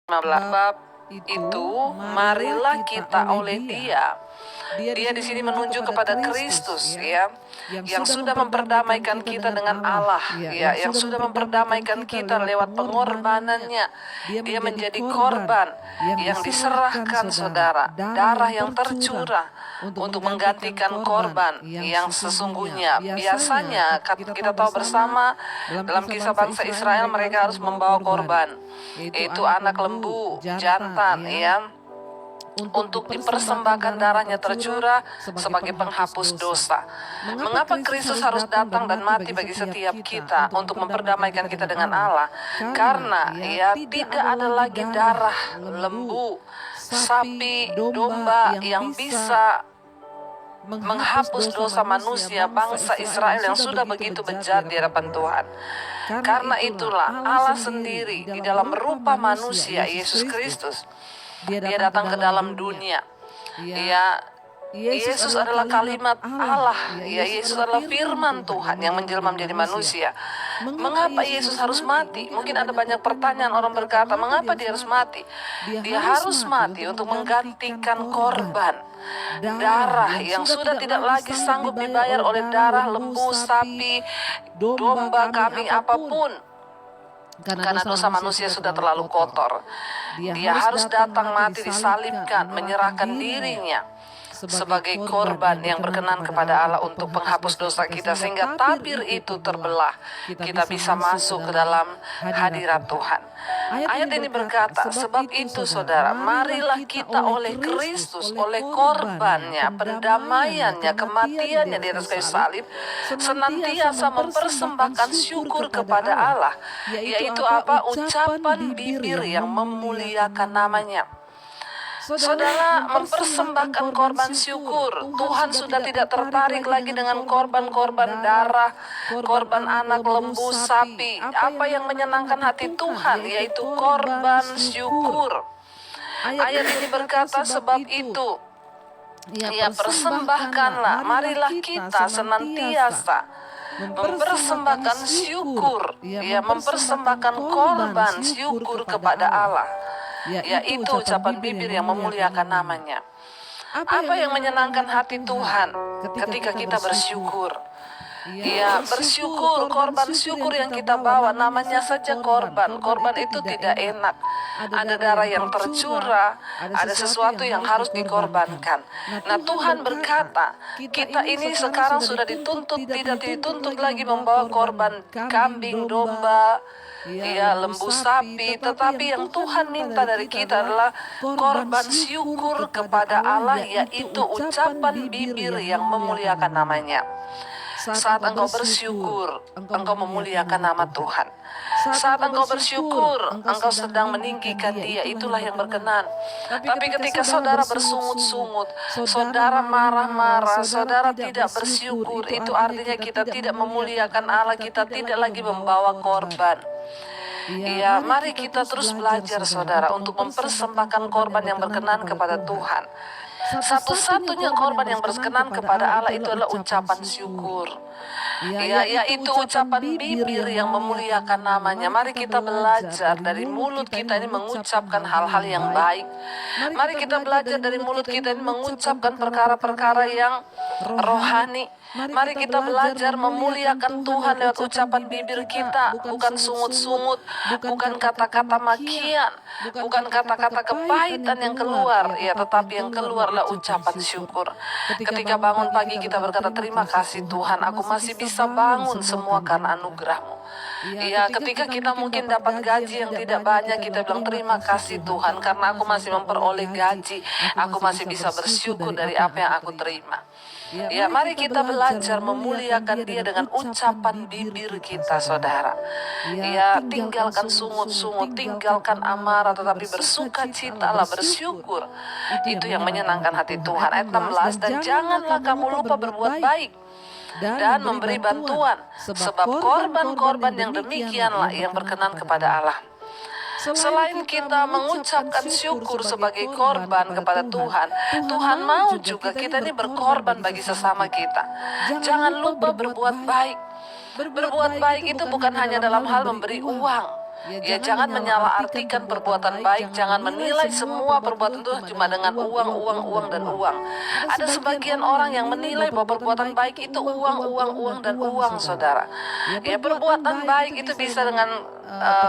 Sebab itu, marilah kita oleh Dia. Dia di sini menuju kepada Kristus, ya, yang sudah memperdamaikan kita dengan Allah, ya, yang sudah memperdamaikan kita lewat pengorbanannya. Dia menjadi korban yang diserahkan, saudara, darah yang tercurah untuk menggantikan korban yang sesungguhnya. Biasanya kita tahu bersama dalam kisah bangsa Israel, mereka harus membawa korban, yaitu anak lembu jantan, ya, untuk dipersembahkan darahnya tercurah sebagai penghapus dosa. Mengapa Kristus harus datang dan mati bagi setiap kita untuk memperdamaikan kita dengan Allah? Karena ya tidak ada lagi darah lembu, sapi, domba yang bisa menghapus dosa manusia bangsa Israel yang sudah begitu bejat di hadapan Tuhan. Karena itulah Allah sendiri di dalam rupa manusia, Yesus Kristus, Dia datang ke dalam dunia. Ya, Yesus adalah kalimat Allah. Ya, Yesus adalah firman Tuhan yang menjelma menjadi manusia. Mengapa Yesus harus mati? Mungkin ada banyak pertanyaan, orang berkata, mengapa Dia harus mati? Dia harus mati untuk menggantikan korban darah yang sudah tidak lagi sanggup dibayar oleh darah lembu, sapi, domba, kambing, apapun. Karena dosa manusia sudah terlalu kotor. Dia harus datang mati, disalibkan, menyerahkan dirinya sebagai korban yang berkenan kepada Allah untuk penghapus dosa kita, sehingga tabir itu terbelah, kita bisa masuk ke dalam hadirat Tuhan. Ayat ini berkata, sebab itu saudara, marilah kita oleh Kristus, oleh korbannya, pendamaiannya, kematiannya di atas kayu salib, senantiasa mempersembahkan syukur kepada Allah, yaitu apa? Ucapan bibir yang memuliakan namanya. Saudara, mempersembahkan korban syukur. Tuhan sudah tidak tertarik lagi dengan korban-korban darah, korban anak lembu, sapi. Apa yang menyenangkan hati Tuhan, yaitu korban syukur. Ayat ini berkata, sebab itu, ya persembahkanlah, marilah kita senantiasa mempersembahkan syukur, ya mempersembahkan korban syukur kepada Allah. Yaitu ucapan bibir yang memuliakan namanya. Apa yang menyenangkan hati Tuhan ketika kita bersyukur? Ya, bersyukur, korban syukur yang kita bawa, namanya saja korban. Korban itu tidak enak. Ada darah yang tercurah, ada sesuatu yang harus dikorbankan. Nah, Tuhan berkata, kita ini sekarang sudah dituntut, tidak dituntut lagi membawa korban kambing, domba, ya lembu, sapi, tetapi yang Tuhan minta dari kita adalah korban syukur kepada Allah, yaitu ucapan bibir yang memuliakan namanya. Saat engkau bersyukur, engkau memuliakan nama Tuhan. Saat engkau bersyukur, engkau sedang meninggikan Dia, itulah yang berkenan. Tapi ketika saudara bersungut-sungut, saudara marah-marah, saudara tidak bersyukur, itu artinya kita tidak memuliakan Allah, kita tidak lagi membawa korban. Ya, mari kita terus belajar, saudara, untuk mempersembahkan korban yang berkenan kepada Tuhan. Satu-satunya korban yang berkenan kepada Allah itu adalah ucapan syukur. Ya, yaitu ucapan bibir yang memuliakan namanya. Mari kita belajar dari mulut kita ini mengucapkan hal-hal yang baik. Mari kita belajar dari mulut kita ini mengucapkan perkara-perkara yang rohani. Mari kita belajar memuliakan Tuhan lewat ucapan bibir kita, bukan sungut-sungut, bukan kata-kata makian, bukan kata-kata kepahitan yang keluar, ya, tetapi yang keluarlah ucapan syukur. Ketika bangun pagi kita berkata, terima kasih Tuhan, aku masih bisa bangun semua karena anugerah-Mu. Ya, ketika kita mungkin dapat gaji yang tidak banyak, kita bilang terima kasih Tuhan karena aku masih memperoleh gaji, aku masih bisa bersyukur dari apa yang aku terima. Ya, mari kita belajar memuliakan Dia dengan ucapan bibir kita, saudara. Ya, tinggalkan sungut-sungut, tinggalkan amarah, tetapi bersukacitalah, bersyukur. Itu yang menyenangkan hati Tuhan. Ayat 16, dan janganlah kamu lupa berbuat baik dan memberi bantuan, sebab korban-korban yang demikianlah yang berkenan kepada Allah. Selain kita mengucapkan syukur sebagai korban kepada Tuhan, Tuhan mau juga kita ini berkorban bagi sesama kita. Jangan lupa berbuat baik. Berbuat baik itu bukan hanya dalam hal memberi uang. Ya, jangan menyalahartikan perbuatan baik, jangan menilai semua perbuatan itu cuma dengan uang, uang, uang, dan uang. Ada sebagian orang yang menilai bahwa perbuatan baik itu uang, uang, uang, dan uang, saudara. Ya, perbuatan baik itu bisa dengan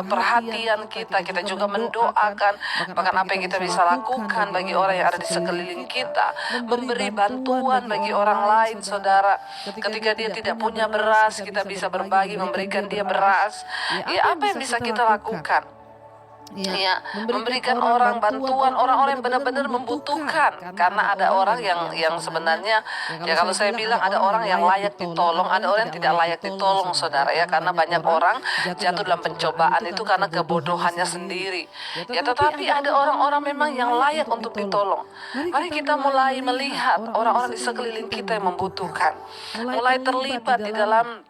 perhatian kita juga mendoakan, bahkan apa yang kita bisa lakukan bagi orang yang ada di sekeliling kita, memberi bantuan bagi orang lain, saudara. Ketika dia tidak punya beras, kita bisa berbagi, memberikan dia beras. Ya, apa yang bisa kita lakukan? Ya, memberikan orang bantuan, orang-orang yang benar-benar membutuhkan. Karena ada orang yang sebenarnya, ya kalau saya bilang ada orang yang layak ditolong, ada orang yang tidak layak ditolong, saudara, ya. Karena banyak orang jatuh dalam pencobaan itu karena kebodohannya sendiri. Ya, tetapi ada orang-orang memang yang layak untuk ditolong. Mari kita mulai melihat orang-orang di sekeliling kita yang membutuhkan, mulai terlibat di dalam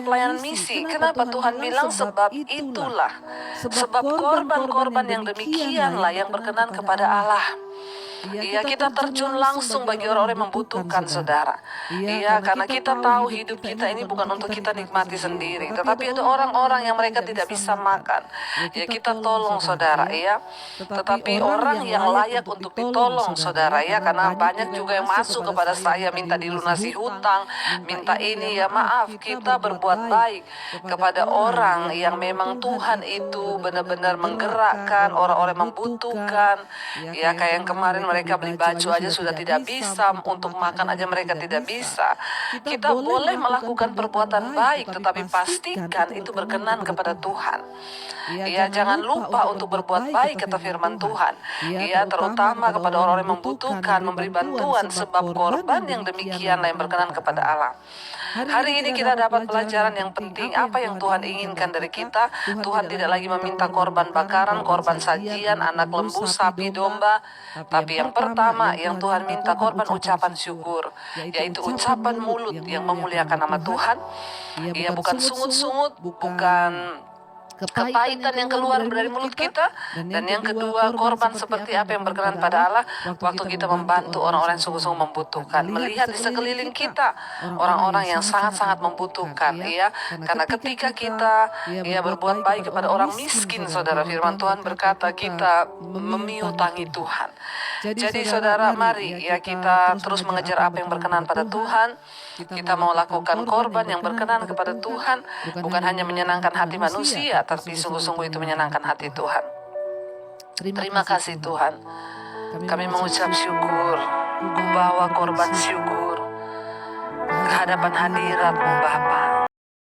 pelayanan misi. Kenapa Tuhan bilang sebab itulah, sebab korban-korban yang demikianlah yang berkenan kepada Allah. Iya, kita terjun langsung bagi orang-orang yang membutuhkan, saudara. Iya, karena kita tahu hidup kita ini bukan untuk kita nikmati sendiri, tetapi ada orang-orang yang mereka tidak bisa makan. Ya, kita tolong, saudara, ya. Tetapi orang yang layak untuk ditolong, saudara, ya, karena banyak juga yang masuk kepada saya minta dilunasi hutang, minta ini, ya maaf, kita berbuat baik kepada orang yang memang Tuhan itu benar-benar menggerakkan orang-orang yang membutuhkan. Ya, kayak yang kemarin mereka beli baju aja sudah tidak bisa, untuk makan aja mereka tidak bisa. Kita boleh melakukan perbuatan baik, tetapi pastikan itu berkenan kepada Tuhan. Ya, jangan lupa untuk berbuat baik, kata firman Tuhan. Ya, terutama kepada orang-orang yang membutuhkan, memberi bantuan, sebab korban yang demikianlah yang berkenan kepada Allah. Hari ini kita dapat pelajaran yang penting, apa yang Tuhan inginkan dari kita. Tuhan tidak lagi meminta korban bakaran, korban sajian, anak lembu, sapi, domba. Tapi yang pertama yang Tuhan minta korban ucapan syukur, yaitu ucapan mulut yang memuliakan nama Tuhan. Ya, bukan sungut-sungut, bukan kepahitan yang keluar dari mulut kita. Dan yang kedua, korban seperti apa yang berkenan pada Allah, waktu kita membantu orang-orang yang sungguh-sungguh membutuhkan, melihat di sekeliling kita orang-orang yang sangat-sangat membutuhkan, ya. Karena ketika kita berbuat baik kepada orang miskin, saudara, firman Tuhan berkata kita memiutangi Tuhan. Jadi saudara, mari ya kita terus mengejar apa yang berkenan pada Tuhan. Kita mau lakukan korban yang berkenan kepada Tuhan, bukan hanya menyenangkan hati manusia, tapi sungguh-sungguh itu menyenangkan hati Tuhan. Terima kasih Tuhan. Kami mengucap syukur, bawa korban syukur ke hadapan hadirat-Mu Bapa.